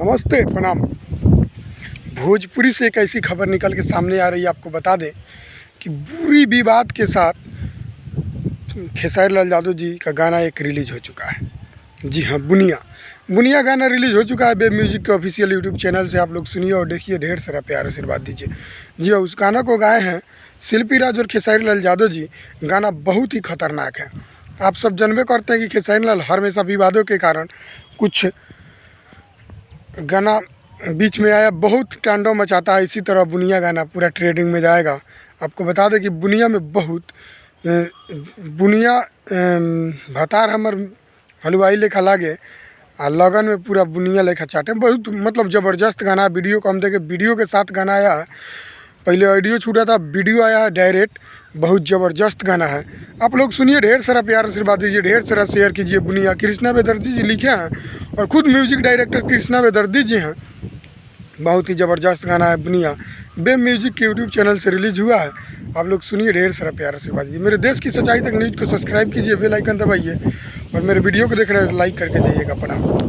नमस्ते, प्रणाम। भोजपुरी से एक ऐसी खबर निकल के सामने आ रही है, आपको बता दें कि बुरी विवाद के साथ खेसारी लाल यादव जी का गाना एक रिलीज़ हो चुका है। जी हाँ, बुनिया गाना रिलीज़ हो चुका है। वेब म्यूजिक के ऑफिशियल यूट्यूब चैनल से आप लोग सुनिए और देखिए, ढेर सारा प्यार आशीर्वाद दीजिए। जी हाँ, उस गाना को गाए हैं शिल्पी राज और खेसारी लाल यादव जी। गाना बहुत ही खतरनाक है। आप सब जानबे करते हैं कि खेसारी लाल हमेशा विवादों के कारण कुछ गाना बीच में आया, बहुत तांडव मचाता है। इसी तरह बुनिया गाना पूरा ट्रेंडिंग में जाएगा। आपको बता दें कि बुनिया में बहुत बुनिया भतार हमर हलवाई लेखा लागे आ लगन में पूरा बुनिया लेखा चाटे। बहुत मतलब ज़बरदस्त गाना है। वीडियो को हम देखे, वीडियो के साथ गाना आया है। पहले ऑडियो छूटा था, वीडियो आया है डायरेक्ट। बहुत ज़बरदस्त गाना है। आप लोग सुनिए, ढेर सारा प्यार आशीर्वाद दीजिए, ढेर सारा शेयर कीजिए। बुनिया कृष्णा बेदर्दी जी लिखे हैं और ख़ुद म्यूजिक डायरेक्टर कृष्णा बेदर्दी जी हैं। बहुत ही ज़बरदस्त गाना है बुनिया। वेब म्यूजिक के यूट्यूब चैनल से रिलीज़ हुआ है। आप लोग सुनिए, ढेर सारा प्यार आशीर्वाद दीजिए। मेरे देश की सच्चाई तक न्यूज़ को सब्सक्राइब कीजिए, बेल आइकन दबाइए और मेरे वीडियो को देख रहे हैं लाइक करके जाइएगा। प्रणाम।